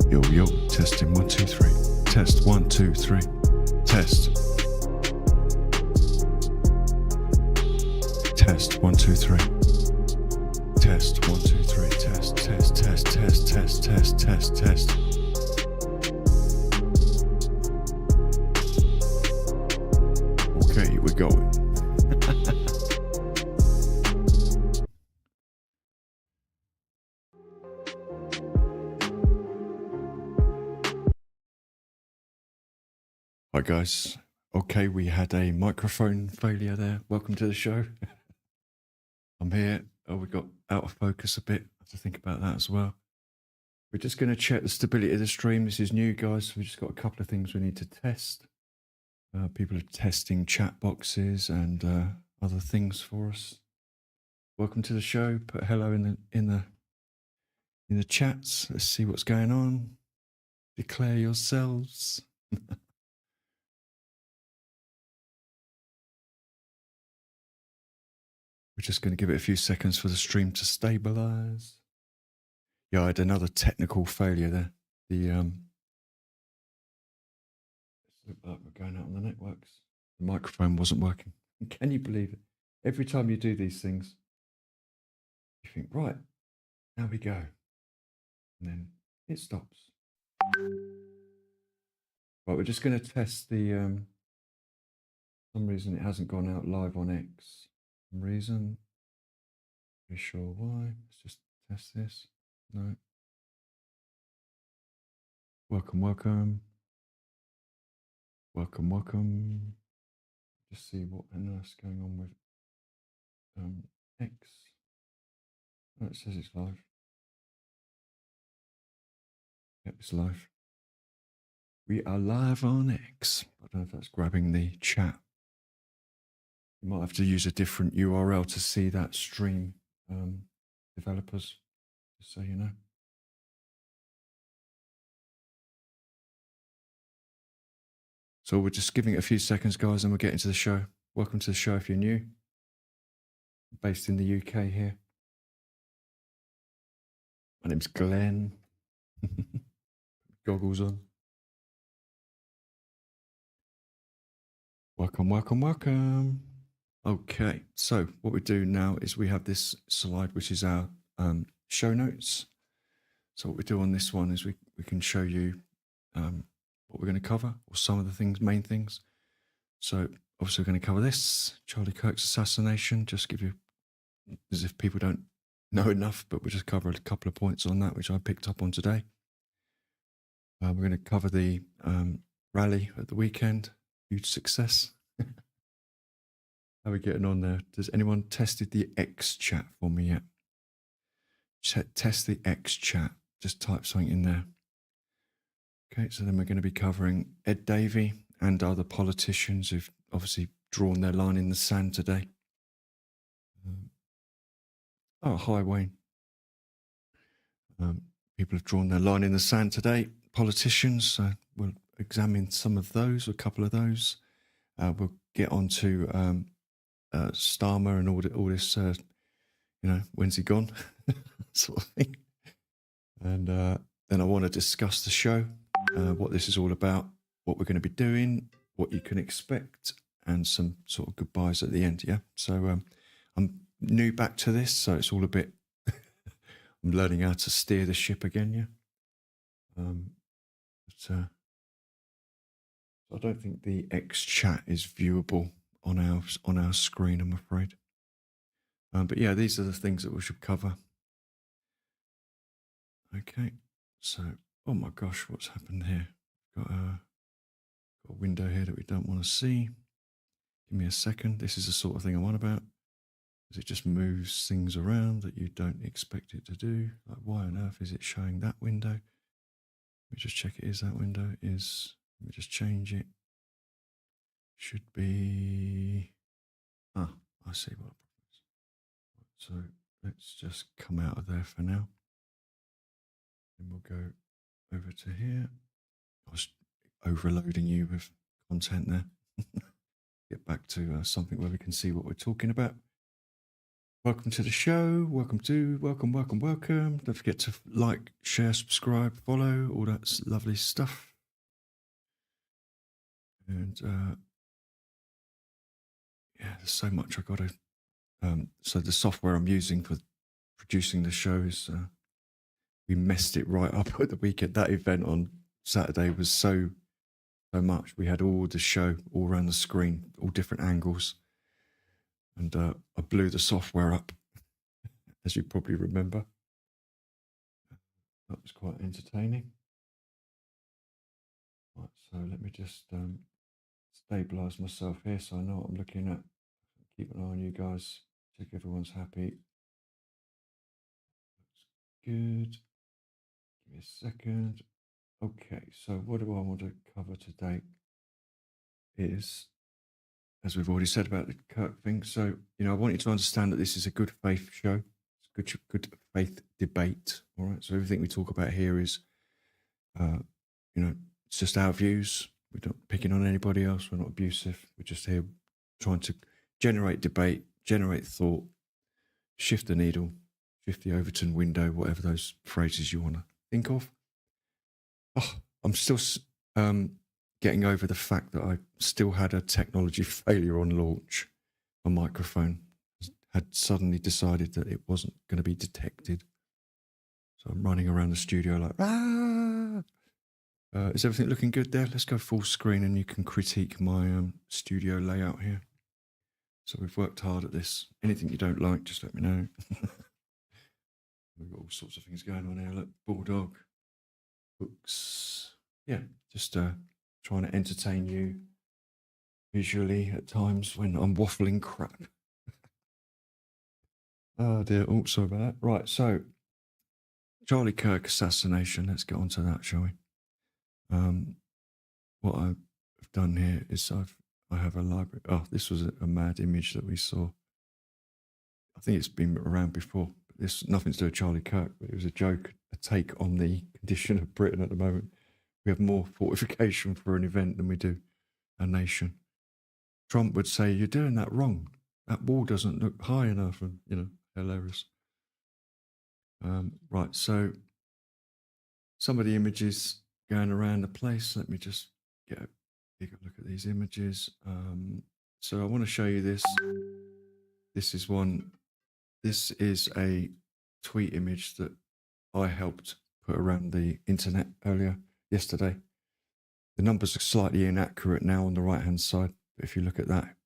Yo, yo, testing 1, 2, 3. Test 1, 2, 3. Test. Test 1, 2, 3. Test 1, 2, 3. Test, test, test, test, test, test, test, test. Okay, we're going. Hi guys. Okay, we had a microphone failure there. Welcome to the show. I'm here. Oh, we got out of focus a bit. I have to think about that as well. We're just going to check the stability of the stream. This is new, guys. We've just got a couple of things we need to test. People are testing chat boxes and other things for us. Welcome to the show. Put hello in the chats. Let's see what's going on. Declare yourselves. We're just going to give it a few seconds for the stream to stabilize. Yeah, I had another technical failure there. Let's look like we're going out on the networks. The microphone wasn't working. Can you believe it? Every time you do these things, you think, right, now we go. And then it stops. Right, we're just going to test the, for some reason it hasn't gone out live on X. For some reason, not sure why. Let's just test this. No. Welcome, welcome. Welcome, welcome. Just see what on earth's going on with X. Oh, it says it's live. Yep, it's live. We are live on X. I don't know if that's grabbing the chat. You might have to use a different URL to see that stream, developers, just so you know. So we're just giving it a few seconds, guys, and we'll get into the show. Welcome to the show if you're new. Based in the UK here. My name's Glenn. Goggles on. Welcome, welcome, welcome. Okay, so what we do now is we have this slide, which is our show notes. So what we do on this one is we can show you what we're going to cover, or some of the things, main things. So obviously we're going to cover this, Charlie Kirk's assassination, just give you, as if people don't know enough, but we'll just cover a couple of points on that, which I picked up on today. We're going to cover the rally at the weekend, huge success. How are we getting on there? Does anyone tested the X chat for me yet? Test the X chat. Just type something in there. Okay, so then we're going to be covering Ed Davey and other politicians who've obviously drawn their line in the sand today. Oh, hi, Wayne. People have drawn their line in the sand today. Politicians, so we'll examine some of those, a couple of those. We'll get on to Starmer and all this, when's he gone, sort of thing. And then I want to discuss the show, what this is all about, what we're going to be doing, what you can expect, and some sort of goodbyes at the end, yeah? So I'm new back to this, so it's all a bit, I'm learning how to steer the ship again, yeah? I don't think the X chat is viewable on our screen, I'm afraid. But yeah, these are the things that we should cover. Okay, so, oh my gosh, what's happened here? Got a window here that we don't want to see. Give me a second. This is the sort of thing I'm on about. Because it just moves things around that you don't expect it to do. Like, why on earth is it showing that window? Let me just check it is that window. Let me just change it. Should be, I see what it is. So let's just come out of there for now. And we'll go over to here. I was overloading you with content there. Get back to something where we can see what we're talking about. welcome to the show. Welcome. Don't forget to like, share, subscribe, follow, all that lovely stuff. And yeah, there's so much I got to. So the software I'm using for producing the show is we messed it right up at the weekend. That event on Saturday was so much. We had all the show all around the screen, all different angles, and I blew the software up, as you probably remember. That was quite entertaining. Right, so let me just stabilize myself here so I know what I'm looking at. Keep an eye on you guys. Check everyone's happy. That's good. Give me a second. Okay, so what do I want to cover today is, as we've already said about the Kirk thing. So, I want you to understand that this is a good faith show. It's a good faith debate. All right. So everything we talk about here is, it's just our views. We're not picking on anybody else. We're not abusive. We're just here trying to generate debate, generate thought, shift the needle, shift the Overton window, whatever those phrases you want to think of. Oh, I'm still getting over the fact that I still had a technology failure on launch. My microphone had suddenly decided that it wasn't going to be detected. So I'm running around the studio like, ah! Is everything looking good there? Let's go full screen and you can critique my studio layout here. So we've worked hard at this. Anything you don't like, just let me know. We've got all sorts of things going on here. Look, Bulldog, books. Yeah, just trying to entertain you visually at times when I'm waffling crap. Oh dear. Oh, sorry about that. Right, so Charlie Kirk assassination. Let's get on to that, shall we? What I've done here is I have a library. Oh, this was a mad image that we saw. I think it's been around before. But this nothing to do with Charlie Kirk, but it was a joke, a take on the condition of Britain at the moment. We have more fortification for an event than we do a nation. Trump would say, "You're doing that wrong. That wall doesn't look high enough," and hilarious. Right, so some of the images going around the place. Let me just get a bigger look at these images. So I want to show you this. This is one. This is a tweet image that I helped put around the internet yesterday. The numbers are slightly inaccurate now on the right-hand side. But if you look at that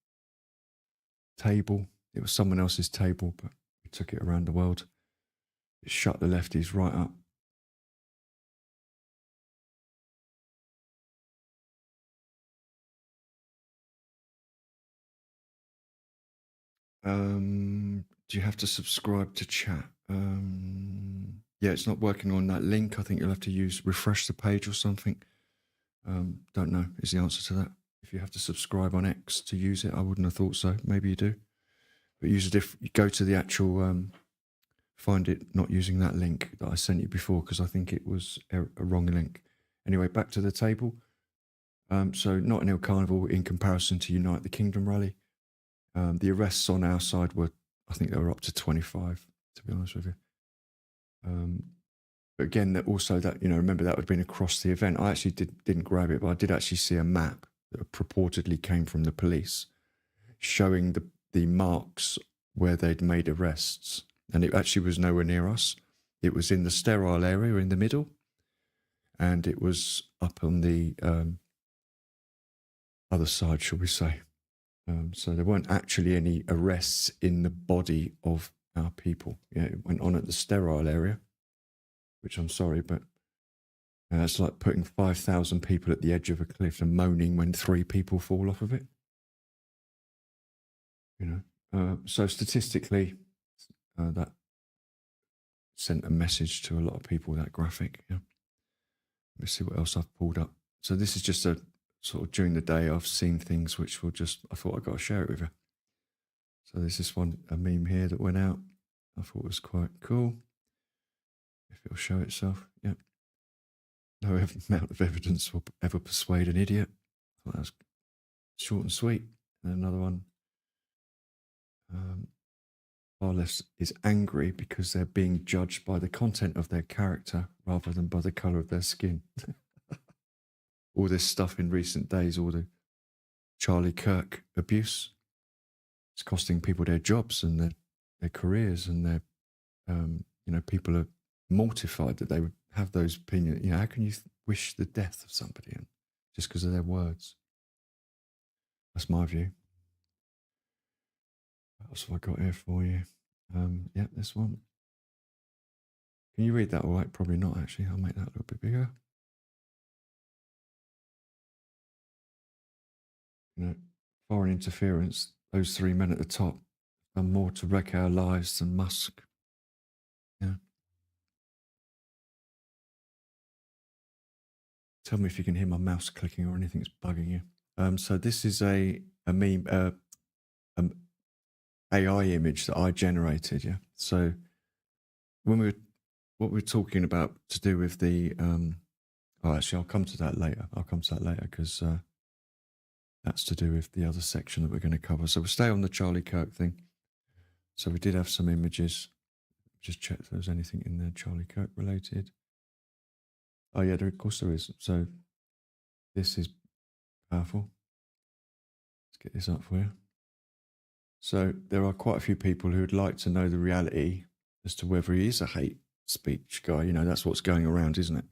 table, it was someone else's table, but we took it around the world. It shut the lefties right up. Do you have to subscribe to chat? Yeah, it's not working on that link. I think you'll have to refresh the page or something. Don't know is the answer to that. If you have to subscribe on X to use it, I wouldn't have thought so. Maybe you do. But you go to the actual, find it not using that link that I sent you before, because I think it was a wrong link. Anyway, back to the table. So Notting Hill Carnival in comparison to Unite the Kingdom rally. The arrests on our side I think they were up to 25, to be honest with you. But again, remember that would have been across the event. I actually didn't grab it, but I did actually see a map that purportedly came from the police showing the marks where they'd made arrests. And it actually was nowhere near us. It was in the sterile area in the middle. And it was up on the other side, shall we say. So there weren't actually any arrests in the body of our people. Yeah, it went on at the sterile area, which I'm sorry, but it's like putting 5,000 people at the edge of a cliff and moaning when 3 people fall off of it. So statistically, that sent a message to a lot of people, that graphic. Yeah. Let me see what else I've pulled up. So this is just a sort of during the day, I've seen things which I thought I'd got to share it with you. So there's this a meme here that went out. I thought it was quite cool. If it'll show itself, yep. No amount of evidence will ever persuade an idiot. I thought that was short and sweet. And another one. far less is angry because they're being judged by the content of their character rather than by the colour of their skin. All this stuff in recent days, all the Charlie Kirk abuse, it's costing people their jobs and their careers, and their people are mortified that they would have those opinions. How can you wish the death of somebody just because of their words? That's my view. What else have I got here for you? Yeah, this one. Can you read that all right? Probably not, actually. I'll make that a little bit bigger. Foreign interference, those three men at the top done more to wreck our lives than Musk. Yeah. Tell me if you can hear my mouse clicking or anything that's bugging you. So this is a meme, AI image that I generated. Yeah. So what we're talking about to do with the, actually, I'll come to that later. Because that's to do with the other section that we're going to cover. So we'll stay on the Charlie Kirk thing. So we did have some images. Just check if there's anything in there Charlie Kirk related. Oh yeah, of course there is. So this is powerful. Let's get this up for you. So there are quite a few people who would like to know the reality as to whether he is a hate speech guy. That's what's going around, isn't it?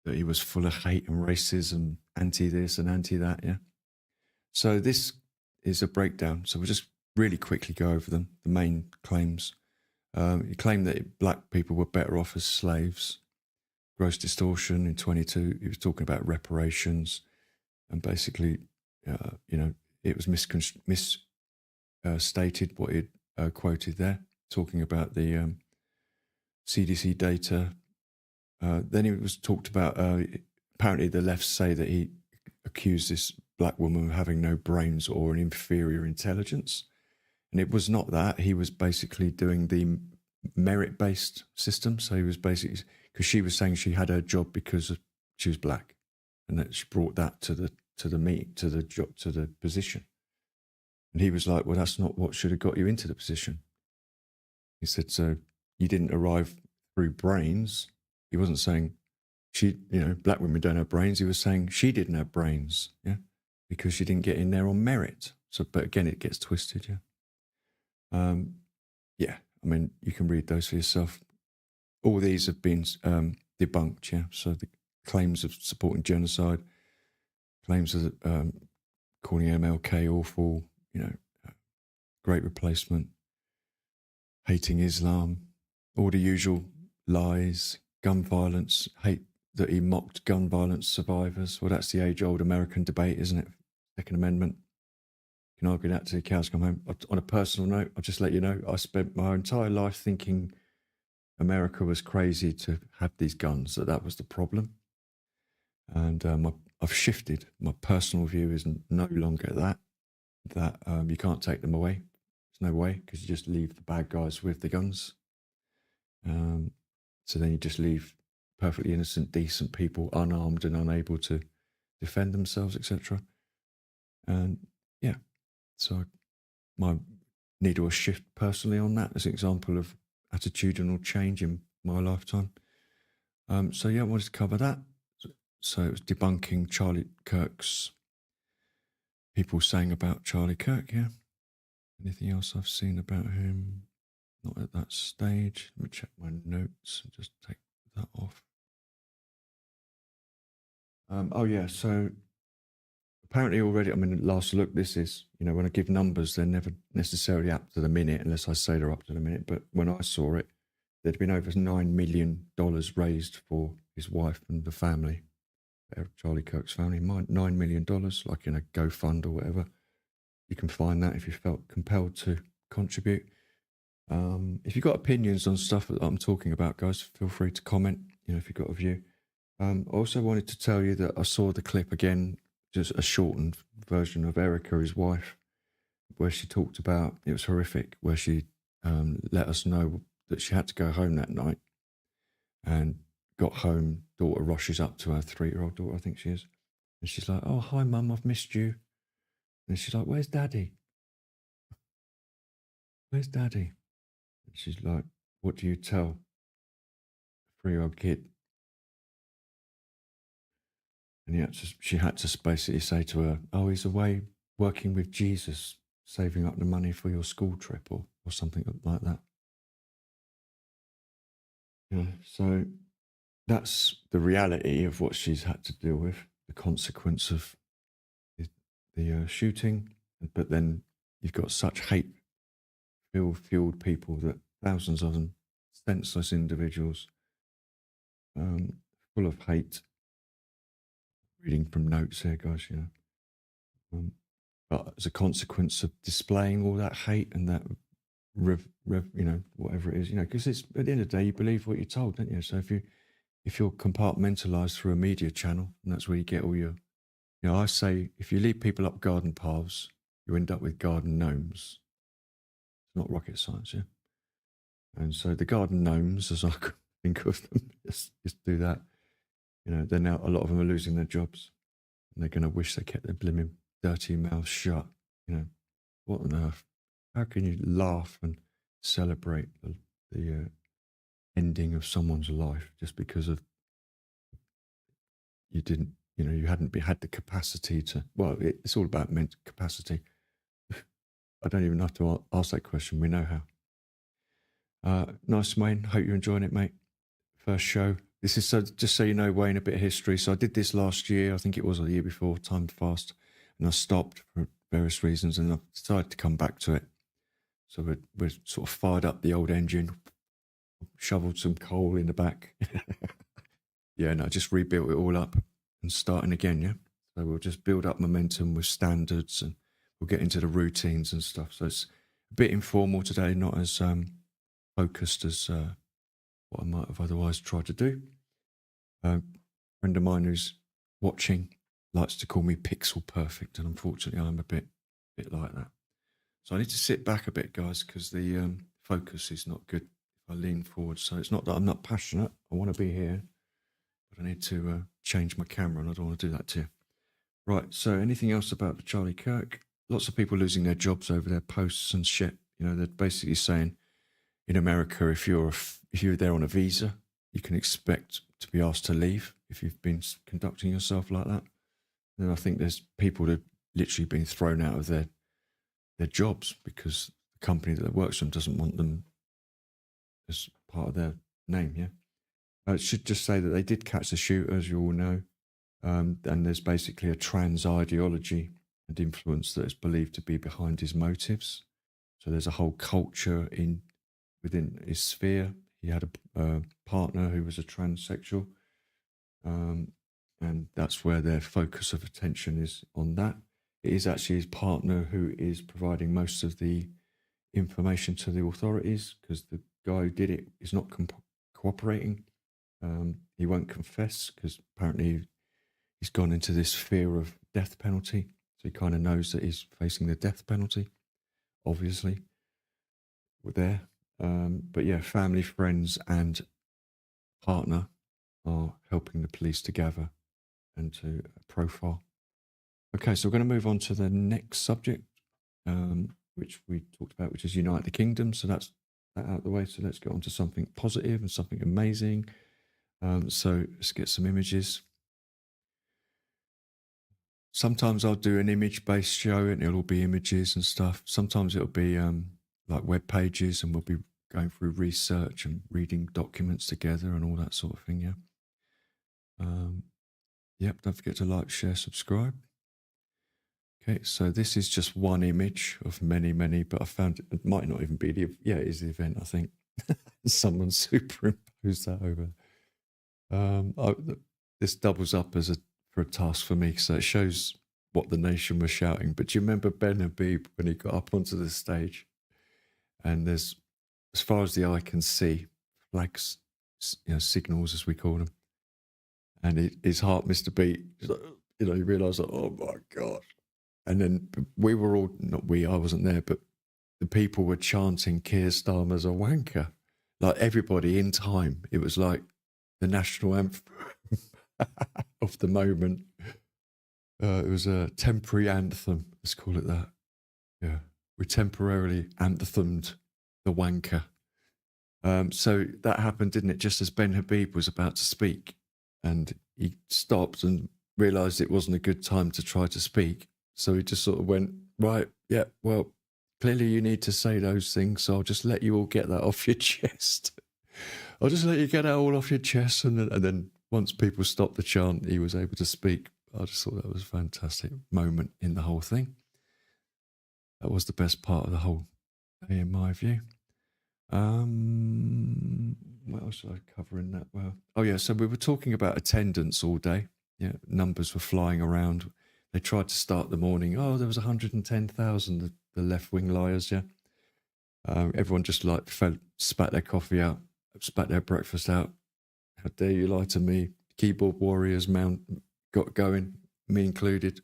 That he was full of hate and racism, anti this and anti that, yeah? So this is a breakdown. So we'll just really quickly go over them, the main claims. He claimed that black people were better off as slaves. Gross distortion in 22. He was talking about reparations, and basically, it was misstated what he quoted there, talking about the CDC data. Then it was talked about, apparently the left say that he accused this black woman of having no brains or an inferior intelligence. And it was not that. He was basically doing the merit-based system. So he was basically, because she was saying she had her job because she was black, and that she brought that to the position. And he was like, well, that's not what should have got you into the position. He said, so you didn't arrive through brains. He wasn't saying black women don't have brains. He was saying she didn't have brains, yeah, because she didn't get in there on merit. So, but again, it gets twisted, yeah. Yeah, I mean, you can read those for yourself. All these have been debunked, yeah. So the claims of supporting genocide, claims of calling MLK awful, great replacement, hating Islam, all the usual lies, gun violence, hate that he mocked gun violence survivors. Well, that's the age-old American debate, isn't it? Second Amendment. You can argue that till the cows come home. On a personal note, I'll just let you know, I spent my entire life thinking America was crazy to have these guns, that was the problem. And I've shifted. My personal view is no longer that you can't take them away. There's no way, because you just leave the bad guys with the guns. So then you just leave perfectly innocent, decent people unarmed and unable to defend themselves, etc. And yeah, so my need to shift personally on that as an example of attitudinal change in my lifetime. So yeah, I wanted to cover that. So it was debunking Charlie Kirk's, people saying about Charlie Kirk, yeah. Anything else I've seen about him? Not at that stage. Let me check my notes and just take that off. Oh yeah, so apparently already, I mean, last look, this is, when I give numbers, they're never necessarily up to the minute unless I say they're up to the minute. But when I saw it, there'd been over $9 million raised for his wife and the family, Charlie Kirk's family. $9 million, like in a GoFund or whatever. You can find that if you felt compelled to contribute. If you've got opinions on stuff that I'm talking about, guys, feel free to comment, if you've got a view. I also wanted to tell you that I saw the clip again, just a shortened version of Erica, his wife, where she talked about, it was horrific, where she let us know that she had to go home that night, and got home, daughter rushes up to her 3-year-old daughter, I think she is, and she's like, oh, hi, Mum, I've missed you. And she's like, "Where's Daddy? Where's Daddy?" And she's like, "What do you tell a 3-year-old kid?" And she had to basically say to her, "Oh, he's away working with Jesus, saving up the money for your school trip," or something like that. Yeah, so that's the reality of what she's had to deal with, the consequence of the shooting. But then you've got such hate-fueled people, that thousands of them, senseless individuals, full of hate. Reading from notes here, guys, but as a consequence of displaying all that hate and that whatever it is, because it's, at the end of the day, you believe what you're told, don't you? So if you're compartmentalized through a media channel, and that's where you get all your, I say, if you lead people up garden paths, you end up with garden gnomes. It's not rocket science, yeah. And so the garden gnomes, as I could think of them, just do that. They're now, a lot of them are losing their jobs, and they're going to wish they kept their blimmin' dirty mouths shut. What on earth? How can you laugh and celebrate the ending of someone's life just because of you didn't, you hadn't had the capacity to? Well, it's all about mental capacity. I don't even have to ask that question. We know how. Nice, Wayne. Hope you're enjoying it, mate. First show. This is just so you know, Wayne, a bit of history. So I did this last year. I think it was the year before, timed fast, and I stopped for various reasons, and I've decided to come back to it. So we're sort of fired up the old engine, shoveled some coal in the back. Yeah, no, just rebuilt it all up and starting again, yeah? So we'll just build up momentum with standards, and we'll get into the routines and stuff. So it's a bit informal today, not as focused as what I might have otherwise tried to do. A friend of mine who's watching likes to call me pixel perfect, and unfortunately I'm a bit like that. So I need to sit back a bit, guys, because the focus is not good if I lean forward. So it's not that I'm not passionate. I want to be here, but I need to change my camera, and I don't want to do that to you. Right, so anything else about Charlie Kirk? Lots of people losing their jobs over their posts and shit. They're basically saying in America, if you're there on a visa, you can expect to be asked to leave if you've been conducting yourself like that. And I think there's people that have literally been thrown out of their jobs because the company that works for them doesn't want them as part of their name, yeah? I should just say that they did catch the shooter, as you all know, and there's basically a trans ideology and influence that is believed to be behind his motives. So there's a whole culture within his sphere. He had a partner who was a transsexual, and that's where their focus of attention is on that. It is actually his partner who is providing most of the information to the authorities, because the guy who did it is not cooperating. He won't confess because apparently he's gone into this fear of death penalty. So he kind of knows that he's facing the death penalty, obviously. We're there. But yeah, family, friends, and partner are helping the police to gather and to profile. Okay, so we're going to move on to the next subject, which we talked about, which is Unite the Kingdom. So that's that out of the way. So let's get on to something positive and something amazing. So let's get some images. Sometimes I'll do an image-based show and it'll all be images and stuff. Sometimes it'll be like web pages, and we'll be going through research and reading documents together and all that sort of thing, yeah. Yep, don't forget to like, share, subscribe. Okay, so this is just one image of many, but I found it might not even be it is the event, I think. Someone superimposed that over. This doubles up for a task for me, so it shows what the nation was shouting. But do you remember Ben Habib when he got up onto the stage? And there's, as far as the eye can see, flags, signals as we call them. And his heart missed a beat. He realised, like, oh my God. And then we were all, I wasn't there, but the people were chanting Keir Starmer's a wanker. Like everybody in time. It was like the national anthem of the moment. It was a temporary anthem. Let's call it that. Yeah, we temporarily anthemed the wanker. So that happened, didn't it? Just as Ben Habib was about to speak, and he stopped and realised it wasn't a good time to try to speak. So he just sort of went, right, yeah, well, clearly you need to say those things, so I'll just let you all get that off your chest. I'll just let you get that all off your chest. And then once people stopped the chant, he was able to speak. I just thought that was a fantastic moment in the whole thing. That was the best part of the whole day, in my view. What else should I cover in that? Well, oh yeah, so we were talking about attendance all day. Yeah, numbers were flying around. They tried to start the morning. Oh, there was 110,000. The left-wing liars. Yeah, everyone just like spat their coffee out, spat their breakfast out. How dare you lie to me? Keyboard warriors got going, me included.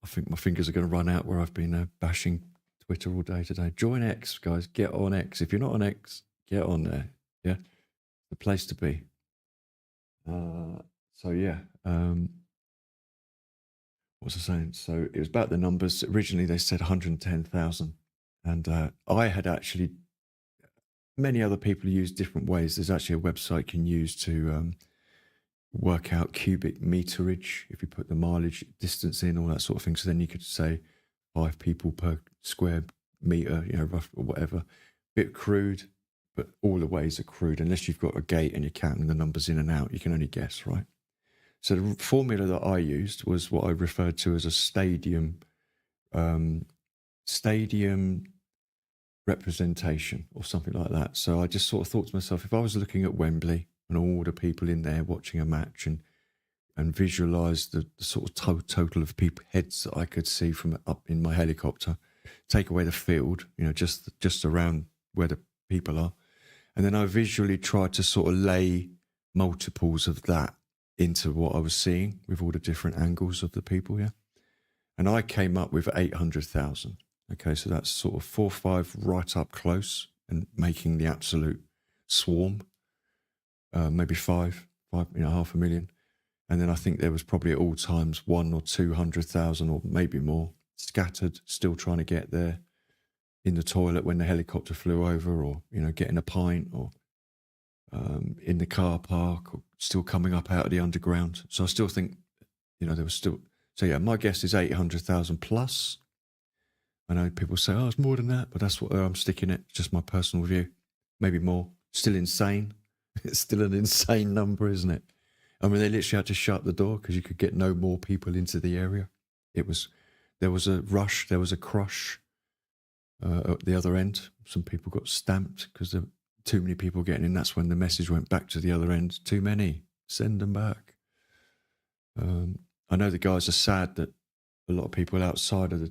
I think my fingers are going to run out where I've been bashing Twitter all day today. Join X, guys. Get on X. If you're not on X, get on there. Yeah, the place to be. So yeah, what was I saying? So it was about the numbers. Originally they said 110,000, and I had actually, many other people use different ways. There's actually a website you can use to work out cubic meterage if you put the mileage, distance in, all that sort of thing. So then you could say 5 people per square meter, rough or whatever. Bit crude, but all the ways are crude. Unless you've got a gate and you're counting the numbers in and out, you can only guess, right? So the formula that I used was what I referred to as a stadium representation or something like that. So I just sort of thought to myself, if I was looking at Wembley and all the people in there watching a match and visualize the sort of total of people heads that I could see from up in my helicopter, take away the field, just around where the people are, and then I visually tried to sort of lay multiples of that into what I was seeing with all the different angles of the people, yeah. And I came up with 800,000. Okay, so that's sort of 4 or 5 right up close and making the absolute swarm. Maybe 5, 500,000. And then I think there was probably at all times 100,000 or 200,000 or maybe more scattered, still trying to get there, in the toilet when the helicopter flew over, or, getting a pint, or in the car park, or still coming up out of the underground. So I still think, there was still. So yeah, my guess is 800,000 plus. I know people say, oh, it's more than that, but that's what I'm sticking it. Just my personal view. Maybe more. Still insane. It's still an insane number, isn't it? I mean, they literally had to shut the door because you could get no more people into the area. There was a rush, there was a crush at the other end. Some people got stamped because there were too many people getting in. That's when the message went back to the other end. Too many, send them back. I know the guys are sad that a lot of people outside of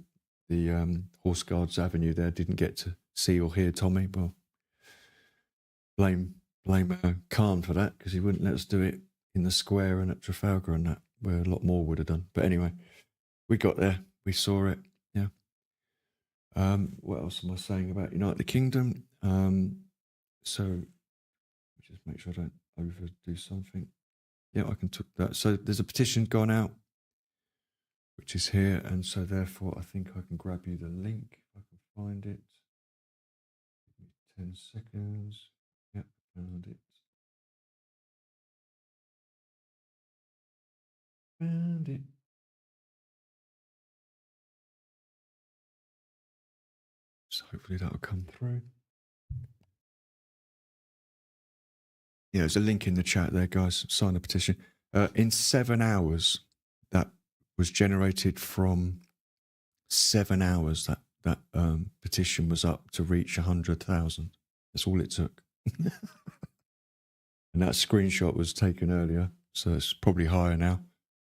the Horse Guards Avenue there didn't get to see or hear Tommy. Well, blame Khan for that, because he wouldn't let us do it in the square and at Trafalgar and that, where a lot more would have done. But anyway, we got there, we saw it. Yeah. What else am I saying about United Kingdom? So just make sure I don't overdo something. Yeah, I can took that. So there's a petition gone out, which is here, and so therefore I think I can grab you the link if I can find it. Give me 10 seconds. Yep, found it. Found it. So hopefully that'll come through. Yeah, there's a link in the chat there, guys. Sign the petition. In 7 hours, that was generated from 7 hours. That petition was up to reach 100,000. That's all it took. And that screenshot was taken earlier, so it's probably higher now.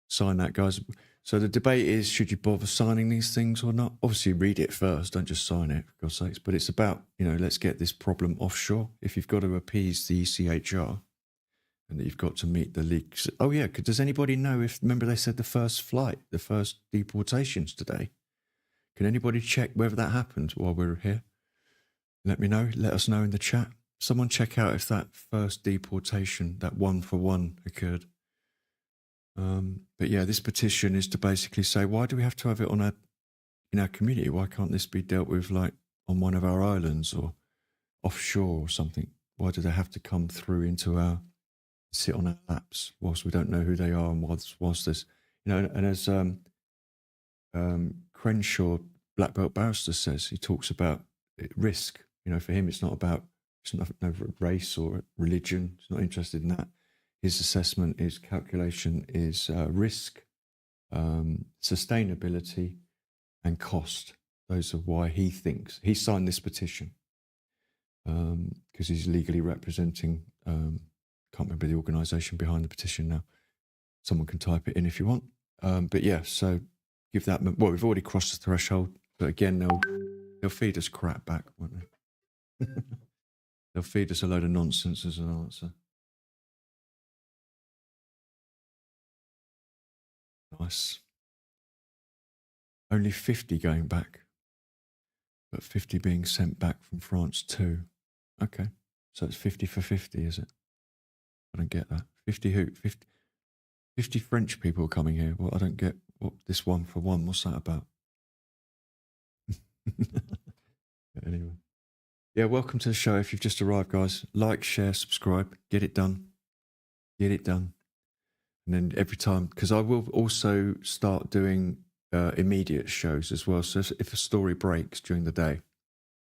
Sign that, guys. So the debate is, should you bother signing these things or not? Obviously, read it first. Don't just sign it, for God's sakes. But it's about, let's get this problem offshore. If you've got to appease the ECHR and that you've got to meet the leaks. Oh, yeah. Does anybody know remember they said the first deportations today? Can anybody check whether that happened while we're here? Let me know. Let us know in the chat. Someone check out if that first deportation, that 1-for-1 occurred. But yeah, this petition is to basically say, why do we have to have it on in our community? Why can't this be dealt with like on one of our islands or offshore or something? Why do they have to come through into sit on our laps whilst we don't know who they are and whilst there's, and as Crenshaw, Black Belt barrister, says, he talks about risk. For him, it's not no race or religion. He's not interested in that. His assessment, his calculation is risk, sustainability, and cost. Those are why he thinks he signed this petition, because he's legally representing. Can't remember the organisation behind the petition now. Someone can type it in if you want. But yeah, so give that. Well, we've already crossed the threshold, but again, they'll feed us crap back, won't they? They'll feed us a load of nonsense as an answer. Nice. Only 50 going back, but 50 being sent back from France too. Okay, so it's 50 for 50, is it? I don't get that. 50 who? 50 French people coming here. Well, I don't get what this 1 for 1. What's that about? Anyway. Yeah, welcome to the show. If you've just arrived, guys, like, share, subscribe, get it done. Get it done. And then every time, because I will also start doing immediate shows as well. So if a story breaks during the day,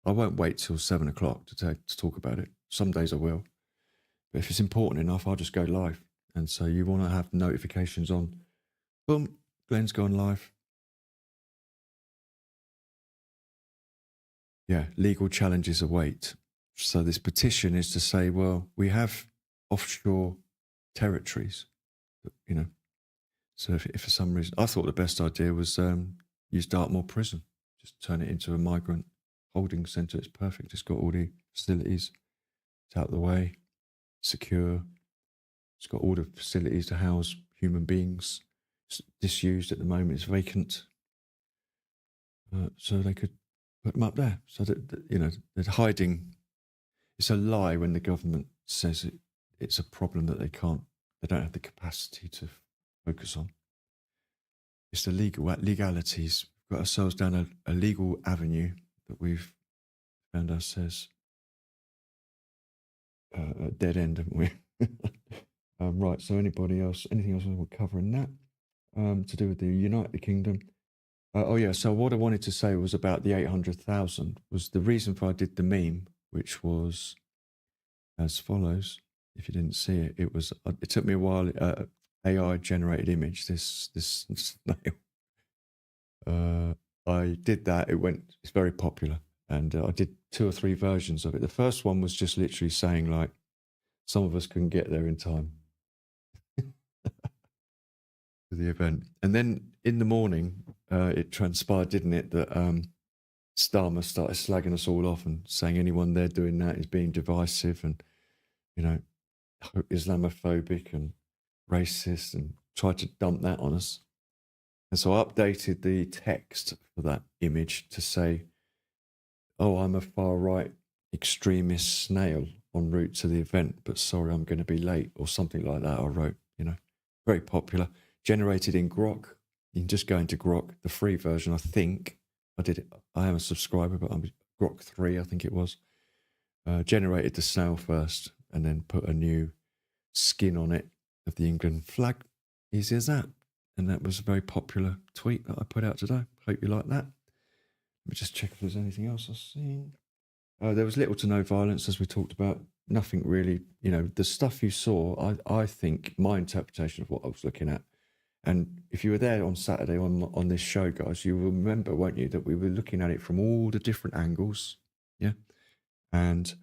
I won't wait till 7 o'clock to talk about it. Some days I will. But if it's important enough, I'll just go live. And so you want to have notifications on. Boom, Glenn's gone live. Yeah, legal challenges await. So this petition is to say, well, we have offshore territories, So if for some reason, I thought the best idea was use Dartmoor Prison, just turn it into a migrant holding centre. It's perfect. It's got all the facilities. It's out of the way, secure. It's got all the facilities to house human beings. It's disused at the moment. It's vacant. So they could put them up there. So that they're hiding. It's a lie when the government says it's a problem that they don't have the capacity to focus on. It's the legalities. We've got ourselves down a legal avenue that we've found ourselves a dead end, haven't we? Right, so anything else I want to cover in that to do with the United Kingdom? So what I wanted to say was about the 800,000 was the reason for I did the meme, which was as follows. If you didn't see it, it took me a while. AI generated image. This snail. I did that. It's very popular, and I did 2 or 3 versions of it. The first one was just literally saying like, some of us couldn't get there in time for the event, and then in the morning, it transpired, didn't it, that Starmer started slagging us all off and saying anyone there doing that is being divisive and Islamophobic and racist, and tried to dump that on us. And so I updated the text for that image to say, oh, I'm a far right extremist snail en route to the event, but sorry, I'm going to be late, or something like that. I wrote, very popular, generated in Grok. You can just go into Grok, the free version. I think I did it. I am a subscriber, but I'm Grok 3, I think it was. Generated the snail first and then put a new skin on it of the England flag. Easy as that. And that was a very popular tweet that I put out today. Hope you like that. Let me just check if there's anything else I've seen. There was little to no violence, as we talked about. Nothing really, the stuff you saw, I think, my interpretation of what I was looking at. And if you were there on Saturday on this show, guys, you will remember, won't you, that we were looking at it from all the different angles. Yeah. And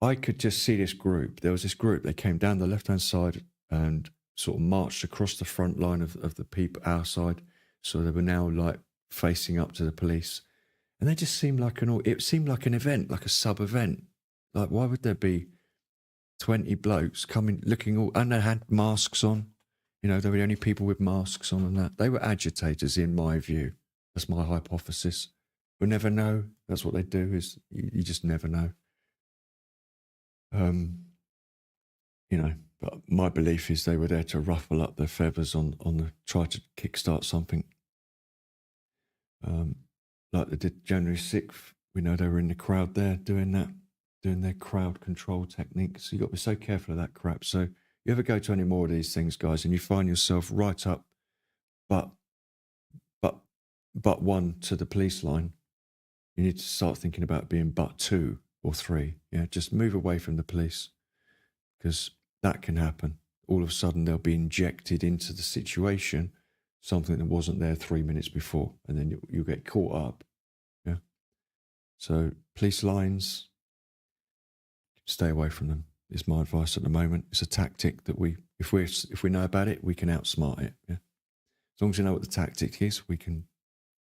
I could just see this group. There was this group. They came down the left-hand side and sort of marched across the front line of the people, our side. So they were now like facing up to the police. And they just seemed like it seemed like an event, like a sub-event. Like, why would there be 20 blokes coming, looking all, and they had masks on. They were the only people with masks on and that. They were agitators, in my view. That's my hypothesis. We'll never know. That's what they do, is you just never know. But my belief is they were there to ruffle up their feathers on the try to kickstart something. Like they did January 6th. We know they were in the crowd there doing their crowd control techniques. So you've got to be so careful of that crap. So you ever go to any more of these things, guys, and you find yourself right up, but one to the police line, you need to start thinking about being but 2 or 3. Yeah, just move away from the police, because that can happen. All of a sudden, they'll be injected into the situation, something that wasn't there 3 minutes before, and then you'll get caught up. Yeah. So police lines, stay away from them is my advice at the moment. It's a tactic that if we know about it, we can outsmart it. Yeah. As long as you know what the tactic is, we can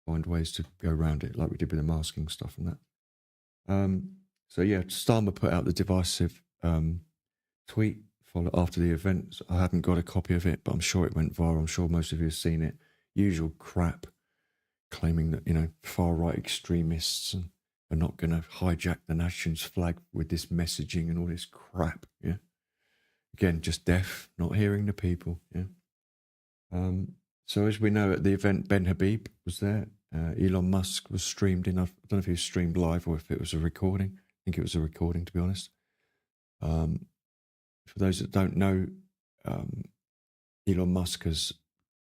find ways to go around it, like we did with the masking stuff and that. So yeah, Starmer put out the divisive tweet after the event. I haven't got a copy of it, but I'm sure it went viral. I'm sure most of you have seen it. Usual crap, claiming that far right extremists are not going to hijack the nation's flag with this messaging and all this crap. Yeah, again, just deaf, not hearing the people. Yeah. So as we know, at the event, Ben Habib was there. Elon Musk was streamed in. I don't know if he was streamed live or if it was a recording. I think it was a recording, to be honest. For those that don't know, Elon Musk has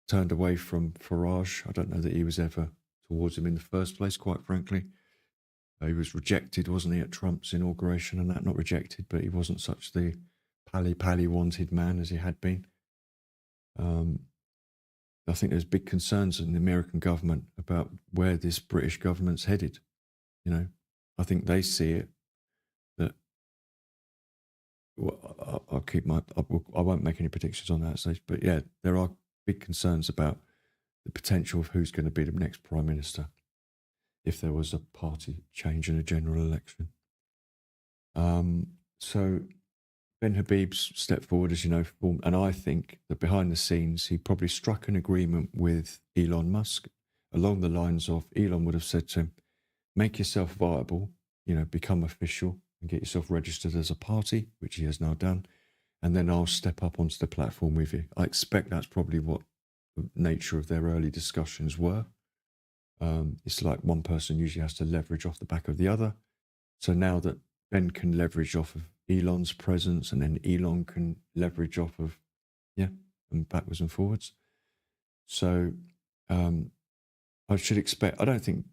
turned away from Farage. I don't know that he was ever towards him in the first place, quite frankly. He was rejected, wasn't he, at Trump's inauguration and that? Not rejected, but he wasn't such the pally wanted man as he had been. I think there's big concerns in the American government about where this British government's headed. I think they see it that. Well, I'll keep I won't make any predictions on that stage, but yeah, there are big concerns about the potential of who's going to be the next prime minister if there was a party change in a general election. So Ben Habib's stepped forward, as you know, and I think that behind the scenes, he probably struck an agreement with Elon Musk along the lines of Elon would have said to him, make yourself viable, become official and get yourself registered as a party, which he has now done. And then I'll step up onto the platform with you. I expect that's probably what the nature of their early discussions were. It's like one person usually has to leverage off the back of the other. So now that Ben can leverage off of Elon's presence, and then Elon can leverage off of, and backwards and forwards. So I should expect, I don't think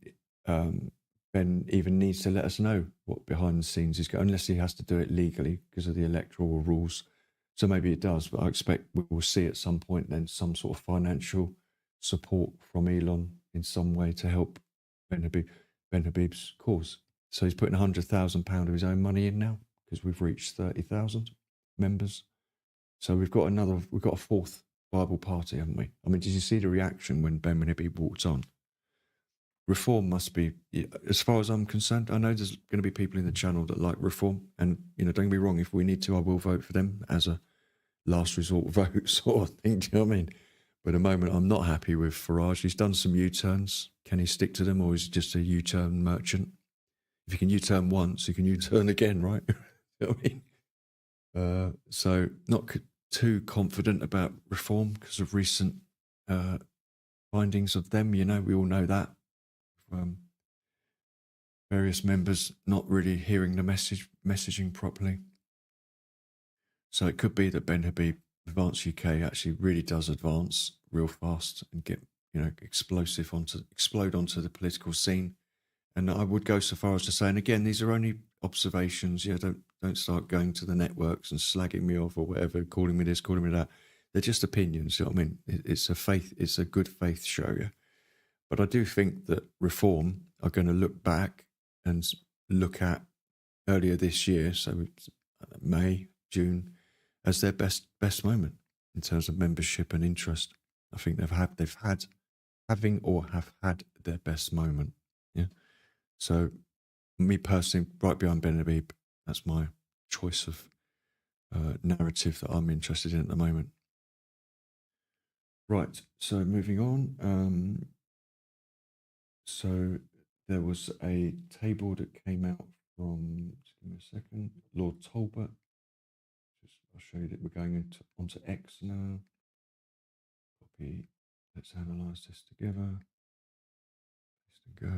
Ben even needs to let us know what behind the scenes is going, unless he has to do it legally because of the electoral rules. So maybe it does, but I expect we will see at some point then some sort of financial support from Elon in some way to help Ben Habib's cause. So he's putting £100,000 of his own money in now because we've reached 30,000 members. So we've got a fourth viable party, haven't we? I mean, did you see the reaction when Ben Habib walked on? Reform must be, as far as I'm concerned, I know there's going to be people in the channel that like reform, and don't get me wrong, if we need to, I will vote for them as a last resort vote sort of thing. Do you know what I mean? But at the moment, I'm not happy with Farage. He's done some U-turns. Can he stick to them, or is he just a U-turn merchant? If you can U-turn once, you can U-turn again, right? You know what I mean? So not too confident about reform because of recent findings of them. We all know that. Various members not really hearing the messaging properly. So it could be that Ben Habib Advance UK actually really does advance real fast and get explode onto the political scene. And I would go so far as to say, and again, these are only observations. Don't start going to the networks and slagging me off or whatever, calling me this, calling me that. They're just opinions. You know what I mean? It's a good faith show. Yeah? But I do think that Reform are going to look back and look at earlier this year, so May, June, as their best moment in terms of membership and interest. I think they've had their best moment. Yeah. So me personally, right behind Ben Habib, that's my choice of narrative that I'm interested in at the moment. Right. So moving on. So there was a table that came out from, just give me a second, Lord Talbot. Just I'll show you that we're going onto X now. Copy. Let's analyze this together. Paste and go.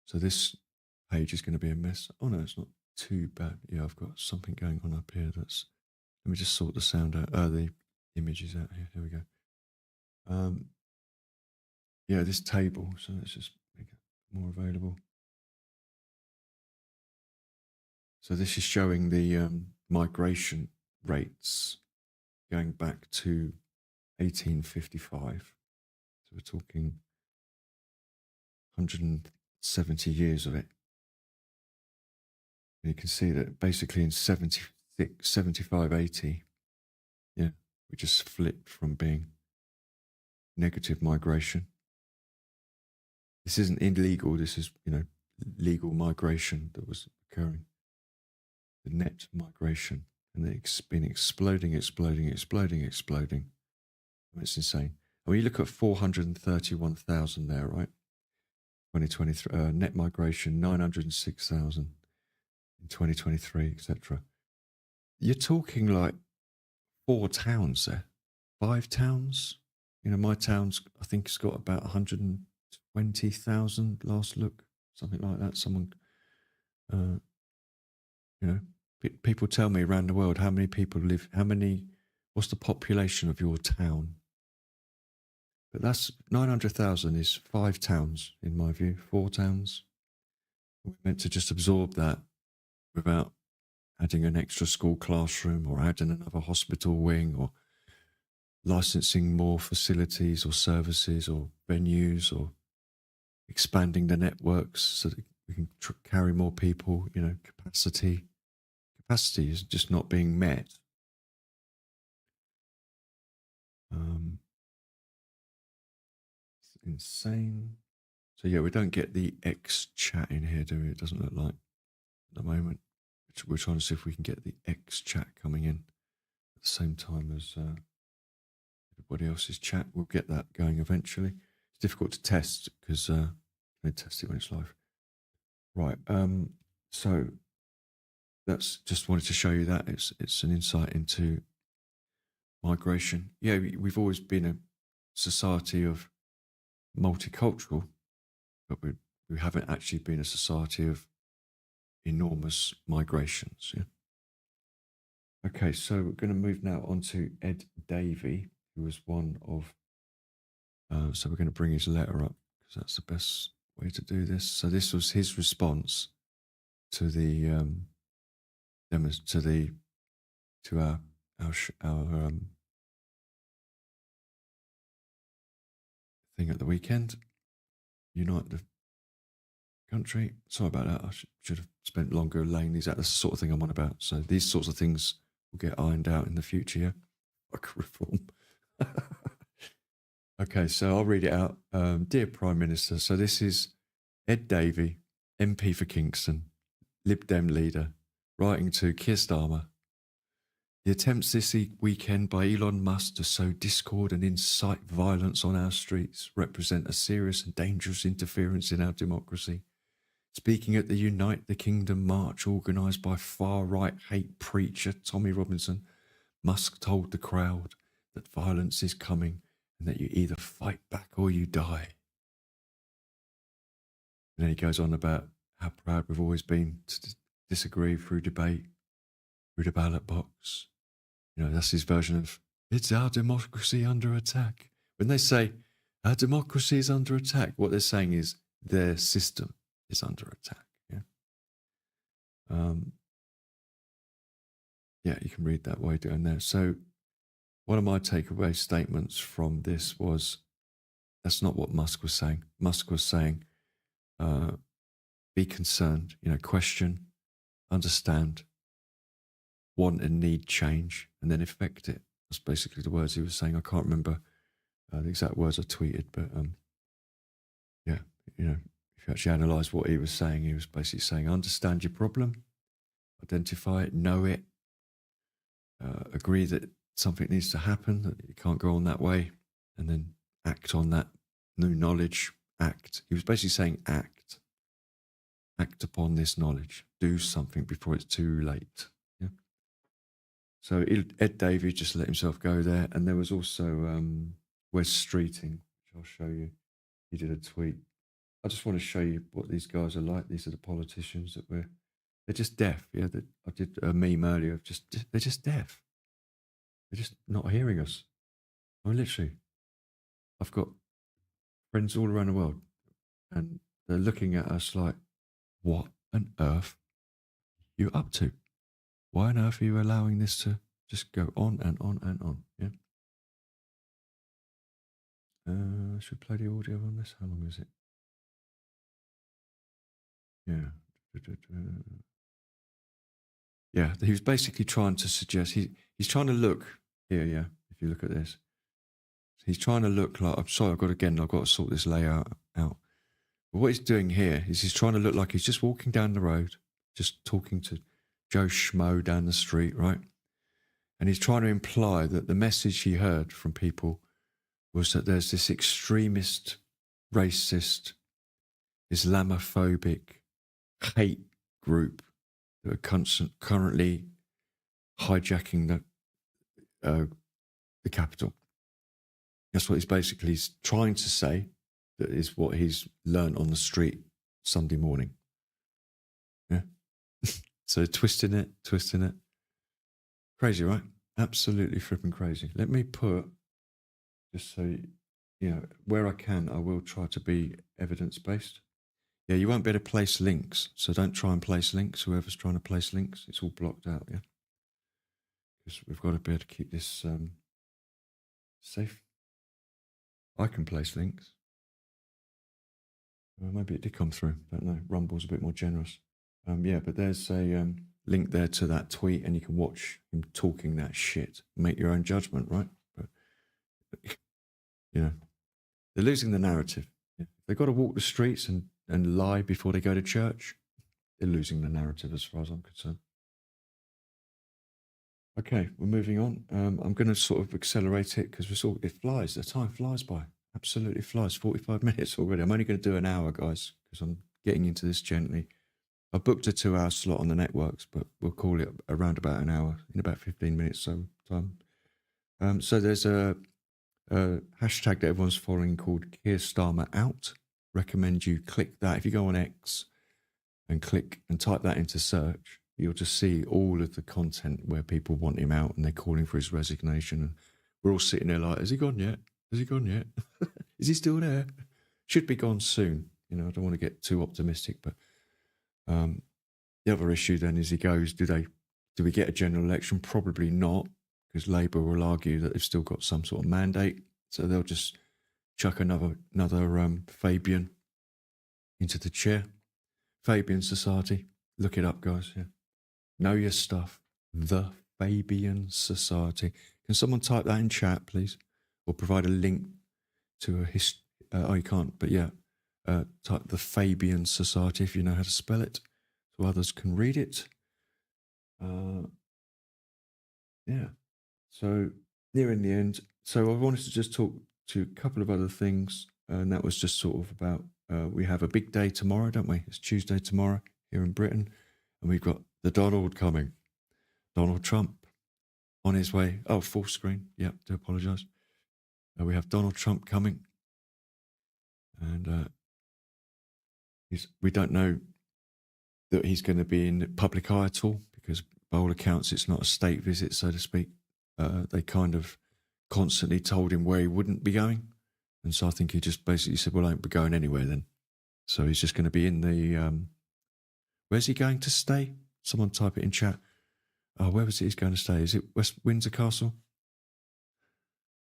So this page is going to be a mess. Oh no, it's not too bad. Yeah, I've got something going on up here. Let me just sort the sound out. The images out here. Here we go. Yeah, this table. So let's just make it more available. So this is showing the migration rates going back to 1855. So we're talking 170 years of it. And you can see that basically in 75, 80, yeah, we just flipped from being negative migration. This isn't illegal. This is, legal migration that was occurring. The net migration, and it's been exploding. It's insane. When you look at 431,000 there, right? 2023 net migration 906,000 in 2023, etc. You're talking like 4 towns there, 5 towns. My town's, I think it's got about 120,000 last look, something like that. Someone, people tell me around the world how many people live, what's the population of your town? But that's 900,000 is 5 towns, in my view, 4 towns. We're meant to just absorb that without adding an extra school classroom or adding another hospital wing or licensing more facilities or services or venues or expanding the networks so that we can carry more people. Capacity is just not being met. It's insane. So yeah, we don't get the X chat in here, do we? It doesn't look like at the moment. We're trying to see if we can get the X chat coming in at the same time as everybody else's chat. We'll get that going eventually. It's difficult to test because they test it when it's live. Right. So that's just wanted to show you that it's an insight into migration. Yeah, we've always been a society of multicultural, but we haven't actually been a society of enormous migrations. Yeah. Okay, so we're going to move now on to Ed Davey, who was one of. So we're going to bring his letter up because that's the best way to do this. So this was his response to the our thing at the weekend. Unite the country. Sorry about that. I should have spent longer laying these out. That's the sort of thing I'm on about. So these sorts of things will get ironed out in the future. Yeah, like reform. Okay, so I'll read it out. Dear Prime Minister, so this is Ed Davey, MP for Kingston, Lib Dem leader, writing to Keir Starmer. The attempts this weekend by Elon Musk to sow discord and incite violence on our streets represent a serious and dangerous interference in our democracy. Speaking at the Unite the Kingdom march organised by far-right hate preacher Tommy Robinson, Musk told the crowd that violence is coming and that you either fight back or you die. And then he goes on about how proud we've always been to disagree through debate, through the ballot box. That's his version of, it's our democracy under attack. When they say, our democracy is under attack, what they're saying is their system is under attack. Yeah. Yeah, you can read that way down there. So one of my takeaway statements from this was, that's not what Musk was saying. Musk was saying, be concerned, question, understand, want and need change, and then effect it. That's basically the words he was saying. I can't remember the exact words I tweeted, but yeah, if you actually analyse what he was saying, he was basically saying, understand your problem, identify it, know it, agree that something needs to happen, that it can't go on that way, and then act on that new knowledge. Act. He was basically saying act. Act upon this knowledge. Do something before it's too late. Yeah. So Ed Davey just let himself go there. And there was also Wes Streeting, which I'll show you. He did a tweet. I just want to show you what these guys are like. These are the politicians they're just deaf. Yeah, I did a meme earlier of they're just deaf. They're just not hearing us. I mean, literally, I've got friends all around the world and they're looking at us like, what on earth are you up to? Why on earth are you allowing this to just go on and on and on? Yeah. Should we play the audio on this? How long is it? Yeah. Yeah, he was basically trying to suggest he's trying to look here. Yeah, if you look at this, he's trying to look like. I'm sorry, I've got to sort this layout out. But what he's doing here is he's trying to look like he's just walking down the road, just talking to Joe Schmo down the street, right? And he's trying to imply that the message he heard from people was that there's this extremist, racist, Islamophobic hate group that are currently hijacking the capital. That's what he's basically trying to say. That is what he's learned on the street Sunday morning. Yeah. So twisting it. Crazy, right? Absolutely flipping crazy. Let me put, just so you know, where I can, I will try to be evidence-based. Yeah, you won't be able to place links, so don't try and place links. Whoever's trying to place links, it's all blocked out, yeah? Because we've got to be able to keep this safe. I can place links. Maybe it did come through, don't know. Rumble's a bit more generous. Yeah, but there's a link there to that tweet, and you can watch him talking that shit. Make your own judgment, right? But, you know, they're losing the narrative. Yeah. They've got to walk the streets and lie before they go to church. They're losing the narrative as far as I'm concerned. Okay, we're moving on. I'm going to sort of accelerate it because it flies. The time flies by. Absolutely flies. 45 minutes already. I'm only going to do an hour, guys, because I'm getting into this gently. I booked a 2-hour slot on the networks, but we'll call it around about an hour in about 15 minutes. So time. So there's a hashtag that everyone's following called Keir Starmer Out. Recommend you click that. If you go on X and click and type that into search, you'll just see all of the content where people want him out and they're calling for his resignation. And we're all sitting there like, has he gone yet? Has he gone yet? Is he still there? Should be gone soon. You know, I don't want to get too optimistic, but the other issue then is he goes, do we get a general election? Probably not, because Labour will argue that they've still got some sort of mandate. So they'll just chuck another Fabian into the chair. Fabian Society. Look it up, guys. Yeah. Know your stuff. The Fabian Society. Can someone type that in chat, please? Or provide a link to oh, you can't, but yeah. Type the Fabian Society if you know how to spell it, so others can read it. Yeah. So nearing the end. So I wanted to just talk to a couple of other things, and that was just sort of about we have a big day tomorrow, don't we? It's Tuesday tomorrow here in Britain, and we've got the Donald coming. Donald Trump on his way. Oh, full screen. Yeah, do apologise. We have Donald Trump coming, and we don't know that he's going to be in the public eye at all, because by all accounts it's not a state visit, so to speak. They kind of constantly told him where he wouldn't be going, and so I think he just basically said, well, I won't be going anywhere then. So he's just going to be in the where's he going to stay? Someone type it in chat. Oh, where was it he's going to stay? Is it West Windsor Castle?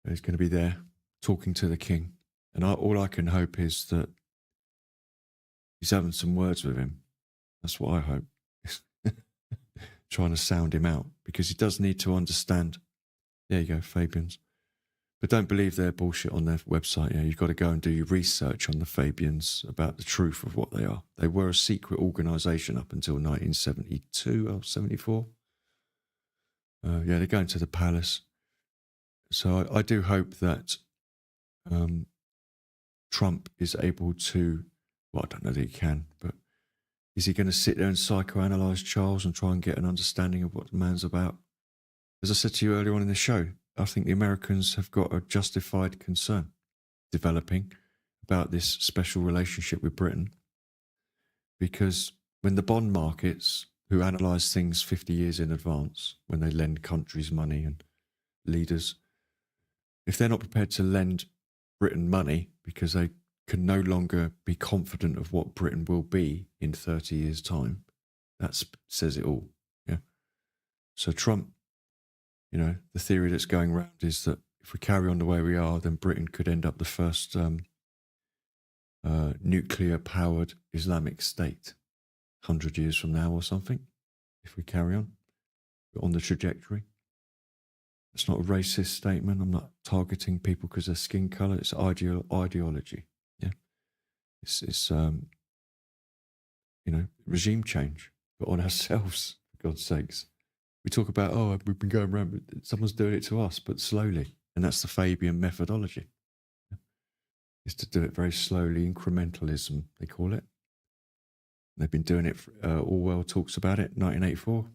He's going to be there talking to the king, and all I can hope is that he's having some words with him. That's what I hope. Trying to sound him out, because he does need to understand. There you go, Fabians. But don't believe their bullshit on their website. Yeah, you've got to go and do your research on the Fabians about the truth of what they are. They were a secret organisation up until 1972 or 74. Yeah, they're going to the palace. So I do hope that Trump is able to, well, I don't know that he can, but is he going to sit there and psychoanalyse Charles and try and get an understanding of what the man's about? as I said to you earlier on in the show, I think the Americans have got a justified concern developing about this special relationship with Britain, because when the bond markets, who analyse things 50 years in advance, when they lend countries money and leaders, if they're not prepared to lend Britain money because they can no longer be confident of what Britain will be in 30 years' time, that says it all. Yeah. So Trump, the theory that's going around is that if we carry on the way we are, then Britain could end up the first nuclear-powered Islamic state 100 years from now or something, if we carry on the trajectory. It's not a racist statement. I'm not targeting people because of their skin colour. It's ideology. Yeah, it's regime change, but on ourselves, for God's sakes. We talk about, we've been going around, but someone's doing it to us, but slowly. And that's the Fabian methodology. Yeah. Is to do it very slowly, incrementalism, they call it. They've been doing it, Orwell talks about it, 1984.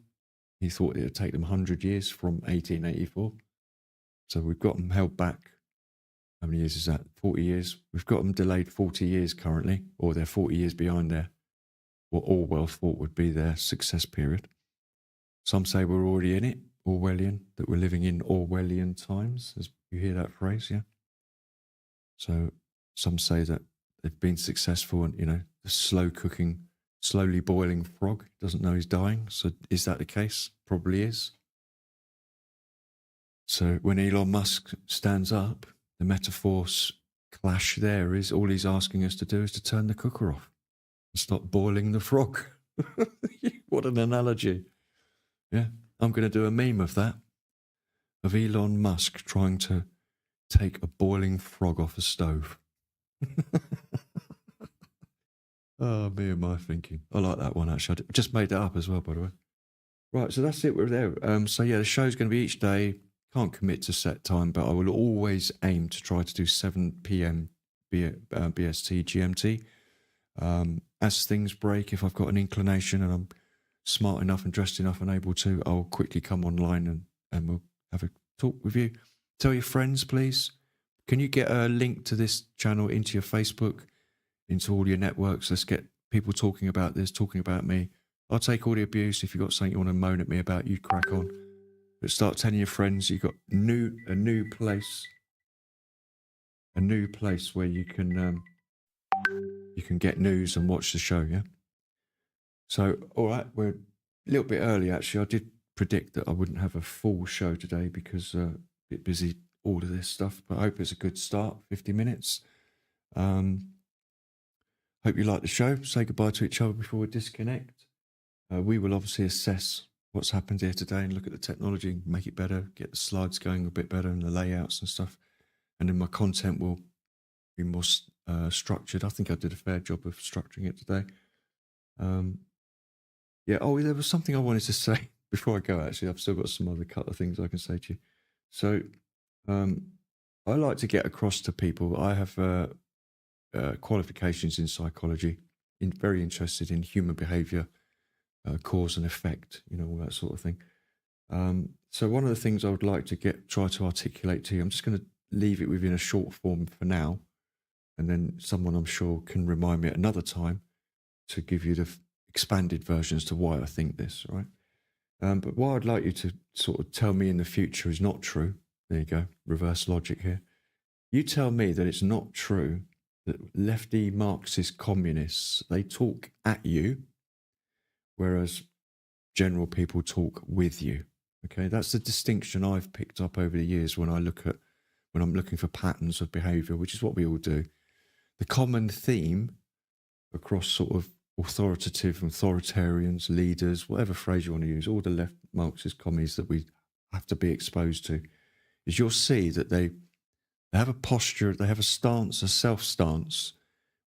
He thought it would take them 100 years from 1884. So we've got them held back. How many years is that? 40 years. We've got them delayed 40 years currently, or they're 40 years behind what Orwell thought would be their success period. Some say we're already in it, Orwellian, that we're living in Orwellian times, as you hear that phrase, yeah? So some say that they've been successful and, the slow cooking, slowly boiling frog doesn't know he's dying. So is that the case? Probably is. So when Elon Musk stands up, the metaphors clash there. Is all he's asking us to do is to turn the cooker off and stop boiling the frog. What an analogy. Yeah, I'm going to do a meme of that, of Elon Musk trying to take a boiling frog off a stove. Oh, me and my thinking. I like that one, actually. I just made that up as well, by the way. Right, so that's it. We're there. So, yeah, the show's going to be each day. Can't commit to set time, but I will always aim to try to do 7 p.m. BST GMT. As things break, if I've got an inclination and I'm smart enough and dressed enough and able to, I'll quickly come online and we'll have a talk with you. Tell your friends, please. Can you get a link to this channel into your Facebook, into all your networks? Let's get people talking about this, talking about me. I'll take all the abuse. If you've got something you want to moan at me about, you crack on. But start telling your friends you've got a new place where you can get news and watch the show, yeah? So, all right, we're a little bit early, actually. I did predict that I wouldn't have a full show today because a bit busy, all of this stuff. But I hope it's a good start, 50 minutes. Hope you like the show. Say goodbye to each other before we disconnect. We will obviously assess what's happened here today and look at the technology, make it better, get the slides going a bit better and the layouts and stuff. And then my content will be more structured. I think I did a fair job of structuring it today. Yeah, there was something I wanted to say before I go, actually. I've still got some other couple of things I can say to you. So I like to get across to people. I have qualifications in psychology, very interested in human behavior, cause and effect, all that sort of thing. So one of the things I would like to try to articulate to you, I'm just going to leave it within a short form for now, and then someone I'm sure can remind me at another time to give you the expanded versions to why I think this, right? But what I'd like you to sort of tell me in the future is not true. There you go, reverse logic here. You tell me that it's not true that lefty Marxist communists, they talk at you, whereas general people talk with you. Okay, that's the distinction I've picked up over the years when I'm looking for patterns of behavior, which is what we all do. The common theme across sort of authoritarians, leaders, whatever phrase you want to use, all the left Marxist commies that we have to be exposed to, is you'll see that they have a posture, they have a stance, a self-stance,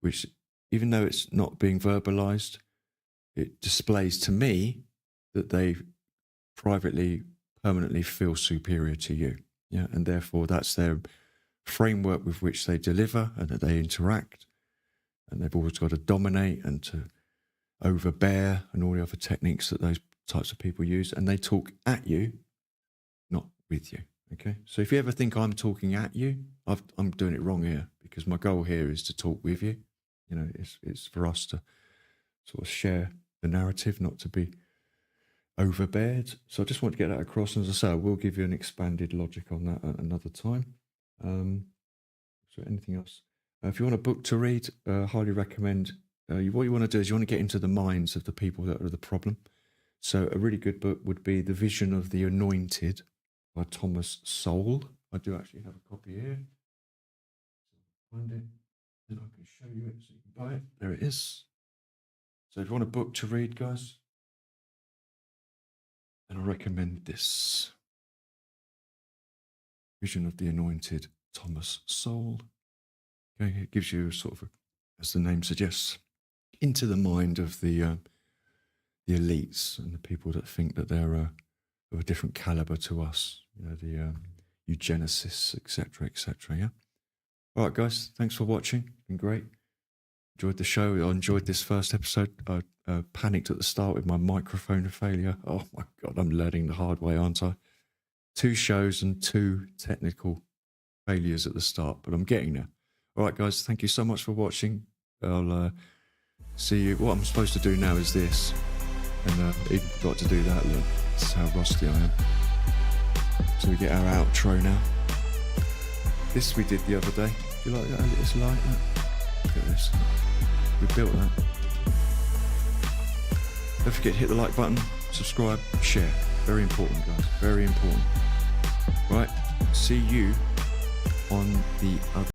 which, even though it's not being verbalized, it displays to me that they privately, permanently feel superior to you. Yeah, and therefore that's their framework with which they deliver and that they interact. And they've always got to dominate and to overbear and all the other techniques that those types of people use. And they talk at you, with you. Okay, so if you ever think I'm talking at you, I'm doing it wrong here, because my goal here is to talk with you. You know, it's for us to sort of share the narrative, not to be overbeared. So I just want to get that across. And as I say, I will give you an expanded logic on that at another time. So anything else? If you want a book to read, highly recommend. What you want to do is you want to get into the minds of the people that are the problem. So a really good book would be The Vision of the Anointed by Thomas Sowell. I do actually have a copy here. Find it, then I can show you it so you can buy it. There it is. So if you want a book to read, guys, then I recommend this. Vision of the Anointed, Thomas Sowell. Okay, it gives you sort of, as the name suggests, into the mind of the elites and the people that think that they're of a different caliber to us. You know, the eugenicists, etc., etc. Yeah. All right, guys. Thanks for watching. It's been great. Enjoyed the show. I enjoyed this first episode. I panicked at the start with my microphone failure. Oh my God, I'm learning the hard way, aren't I? 2 shows and 2 technical failures at the start, but I'm getting there. All right, guys. Thank you so much for watching. I'll see you. What I'm supposed to do now is this, and even forgot to do that. Look, that's how rusty I am. So we get our outro now. This we did the other day. Do you like that? It's like that. Look at this. We built that. Don't forget to hit the like button, subscribe, share. Very important, guys. Very important. Right. See you on the other